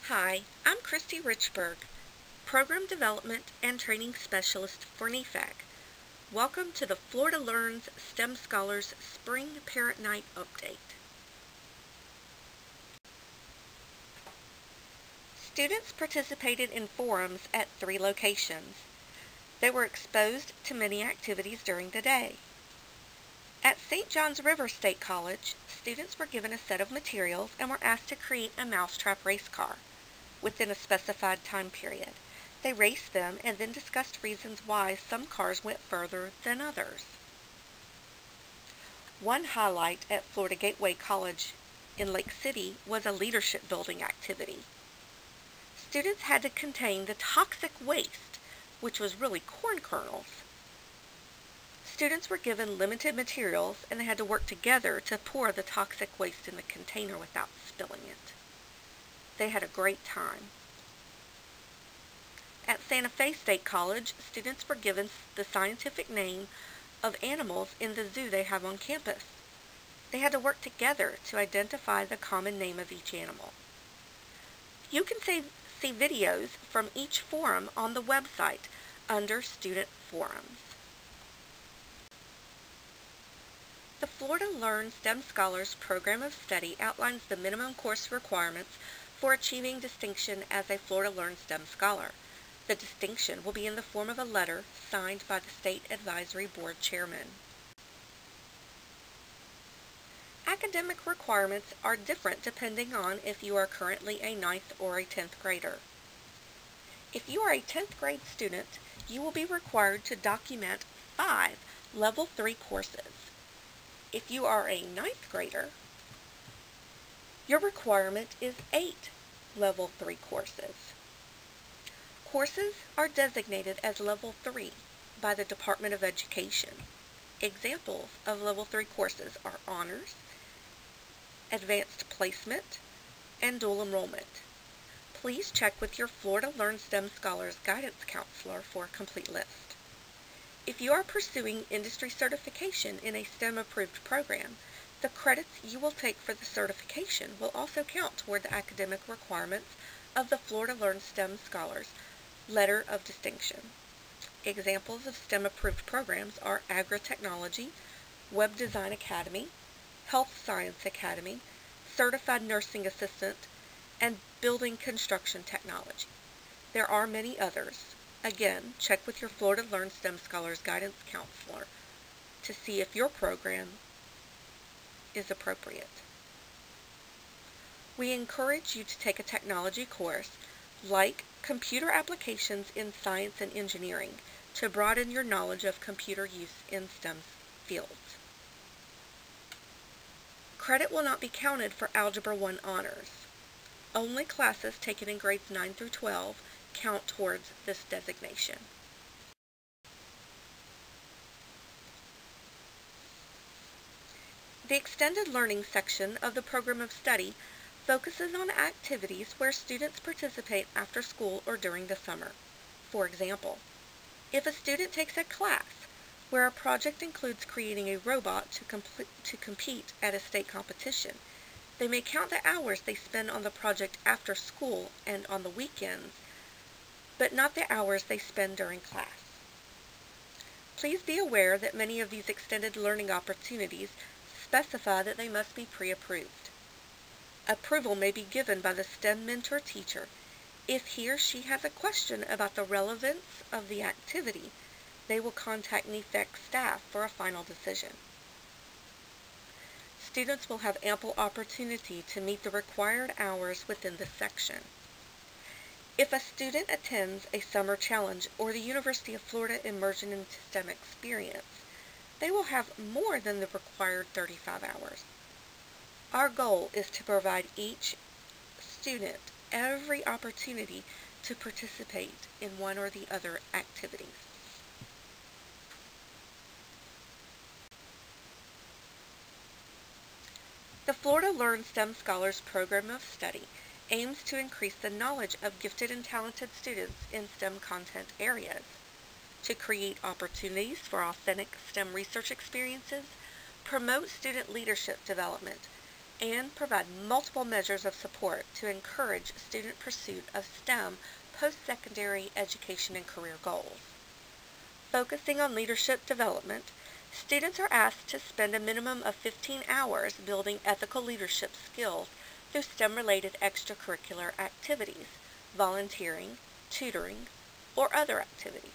Hi, I'm Christy Richburg, Program Development and Training Specialist for NEFAC. Welcome to the Florida Learns STEM Scholars Spring Parent Night Update. Students participated in forums at 3 locations. They were exposed to many activities during the day. At St. Johns River State College, students were given a set of materials and were asked to create a mousetrap race car within a specified time period. They raced them and then discussed reasons why some cars went further than others. One highlight at Florida Gateway College in Lake City was a leadership building activity. Students had to contain the toxic waste, which was really corn kernels. Students were given limited materials and they had to work together to pour the toxic waste in the container without spilling it. They had a great time. At Santa Fe State College, students were given the scientific name of animals in the zoo they have on campus. They had to work together to identify the common name of each animal. You can see videos from each forum on the website under Student Forums. The Florida Learns STEM Scholars Program of Study outlines the minimum course requirements for achieving distinction as a Florida Learns STEM Scholar. The distinction will be in the form of a letter signed by the State Advisory Board Chairman. Academic requirements are different depending on if you are currently a 9th or a 10th grader. If you are a 10th grade student, you will be required to document 5 Level 3 courses. If you are a 9th grader, your requirement is 8 Level 3 courses. Courses are designated as Level 3 by the Department of Education. Examples of Level 3 courses are Honors, Advanced Placement, and Dual Enrollment. Please check with your Florida Learns STEM Scholars Guidance Counselor for a complete list. If you are pursuing industry certification in a STEM-approved program, the credits you will take for the certification will also count toward the academic requirements of the Florida Learns STEM Scholars Letter of Distinction. Examples of STEM-approved programs are Agri-Technology, Web Design Academy, Health Science Academy, Certified Nursing Assistant, and Building Construction Technology. There are many others. Again, check with your Florida Learns STEM Scholars Guidance Counselor to see if your program is appropriate. We encourage you to take a technology course like Computer Applications in Science and Engineering to broaden your knowledge of computer use in STEM fields. Credit will not be counted for Algebra 1 honors. Only classes taken in grades 9 through 12 count towards this designation. The Extended Learning section of the Program of Study focuses on activities where students participate after school or during the summer. For example, if a student takes a class where a project includes creating a robot to compete at a state competition, they may count the hours they spend on the project after school and on the weekends, but not the hours they spend during class. Please be aware that many of these extended learning opportunities specify that they must be pre-approved. Approval may be given by the STEM mentor teacher if he or she has a question about the relevance of the activity. They will contact NEFAC staff for a final decision. Students will have ample opportunity to meet the required hours within this section. If a student attends a summer challenge or the University of Florida Immersion into STEM experience, they will have more than the required 35 hours. Our goal is to provide each student every opportunity to participate in one or the other activities. The Florida Learns STEM Scholars Program of Study aims to increase the knowledge of gifted and talented students in STEM content areas, to create opportunities for authentic STEM research experiences, promote student leadership development, and provide multiple measures of support to encourage student pursuit of STEM post-secondary education and career goals. Focusing on leadership development, students are asked to spend a minimum of 15 hours building ethical leadership skills through STEM-related extracurricular activities, volunteering, tutoring, or other activities.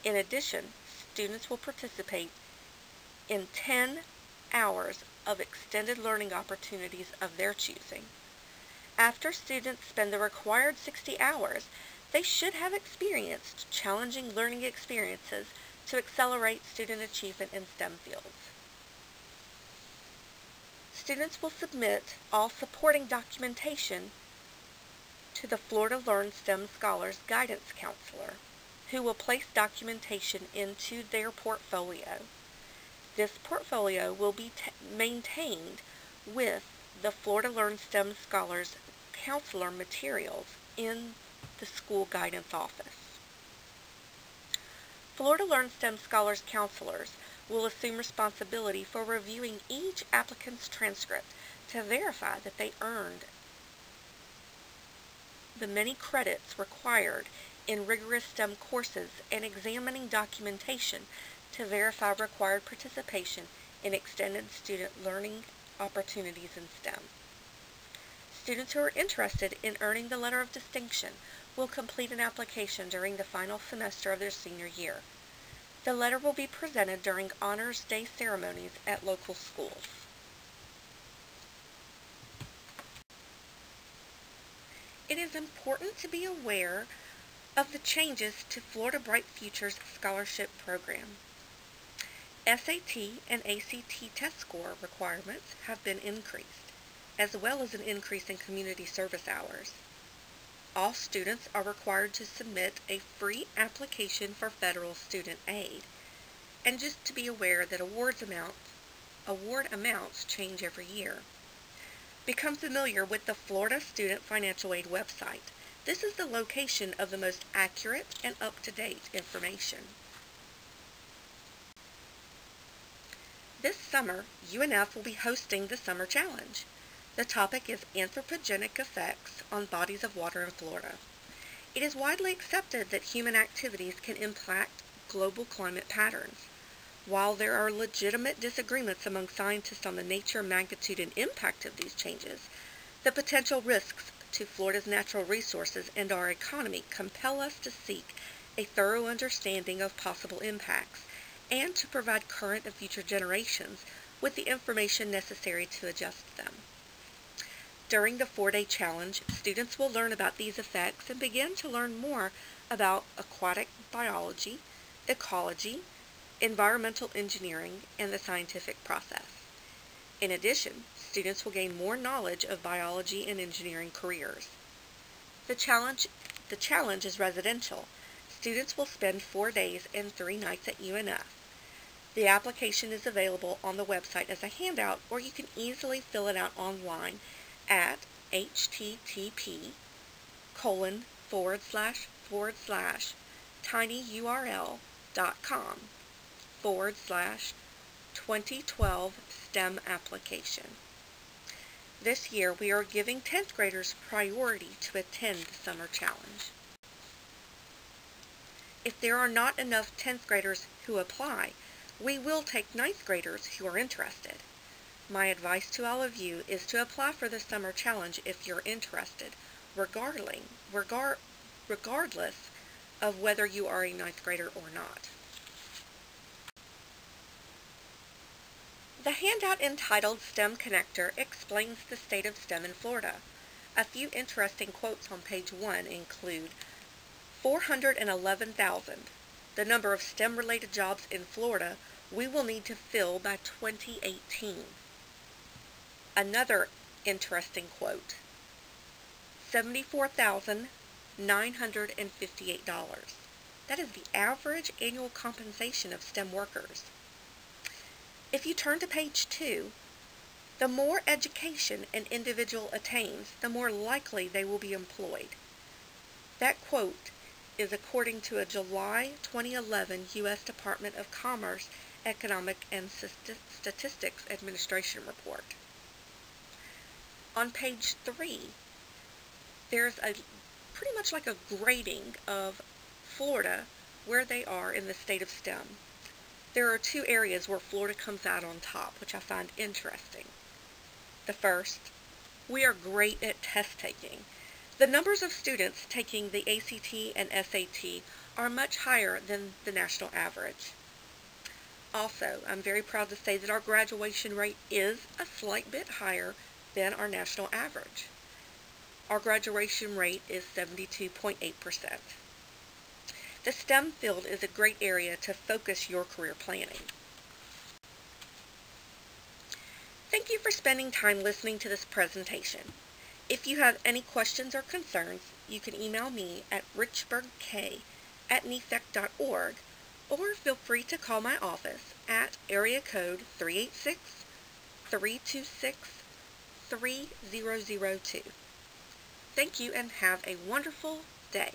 In addition, students will participate in 10 hours of extended learning opportunities of their choosing. After students spend the required 60 hours, they should have experienced challenging learning experiences to accelerate student achievement in STEM fields. Students will submit all supporting documentation to the FloridaLearns STEM Scholars Guidance Counselor, who will place documentation into their portfolio. This portfolio will be maintained with the FloridaLearns STEM Scholars Counselor materials in the school guidance office. FloridaLearns STEM Scholars Counselors will assume responsibility for reviewing each applicant's transcript to verify that they earned the many credits required in rigorous STEM courses and examining documentation to verify required participation in extended student learning opportunities in STEM. Students who are interested in earning the Letter of Distinction will complete an application during the final semester of their senior year. The letter will be presented during Honors Day ceremonies at local schools. It is important to be aware of the changes to Florida Bright Futures Scholarship Program. SAT and ACT test score requirements have been increased, as well as an increase in community service hours. All students are required to submit a free application for federal student aid, and just to be aware that award amounts change every year. Become familiar with the Florida Student Financial Aid website. This is the location of the most accurate and up-to-date information. This summer, UNF will be hosting the Summer Challenge. The topic is anthropogenic effects on bodies of water in Florida. It is widely accepted that human activities can impact global climate patterns. While there are legitimate disagreements among scientists on the nature, magnitude, and impact of these changes, the potential risks to Florida's natural resources and our economy compel us to seek a thorough understanding of possible impacts and to provide current and future generations with the information necessary to adjust them. During the 4-day challenge, students will learn about these effects and begin to learn more about aquatic biology, ecology, environmental engineering, and the scientific process. In addition, students will gain more knowledge of biology and engineering careers. The challenge is residential. Students will spend 4 days and 3 nights at UNF. The application is available on the website as a handout, or you can easily fill it out online at http://tinyurl.com/2012 STEM application. This year we are giving 10th graders priority to attend the Summer Challenge. If there are not enough 10th graders who apply, we will take 9th graders who are interested. My advice to all of you is to apply for the Summer Challenge if you're interested, regardless of whether you are a 9th grader or not. The handout entitled STEM Connector explains the state of STEM in Florida. A few interesting quotes on page 1 include 411,000, the number of STEM-related jobs in Florida we will need to fill by 2018. Another interesting quote, $74,958. That is the average annual compensation of STEM workers. If you turn to page 2, the more education an individual attains, the more likely they will be employed. That quote is according to a July 2011 U.S. Department of Commerce Economic and Statistics Administration report. On page 3, there's a pretty much like a grading of Florida, where they are in the state of STEM. There are two areas where Florida comes out on top, which I find interesting. The first, we are great at test taking. The numbers of students taking the ACT and SAT are much higher than the national average. Also, I'm very proud to say that our graduation rate is a slight bit higher than our national average. Our graduation rate is 72.8%. The STEM field is a great area to focus your career planning. Thank you for spending time listening to this presentation. If you have any questions or concerns, you can email me at richburgk@nefec.org, or feel free to call my office at area code 386-326-3002. Thank you and have a wonderful day.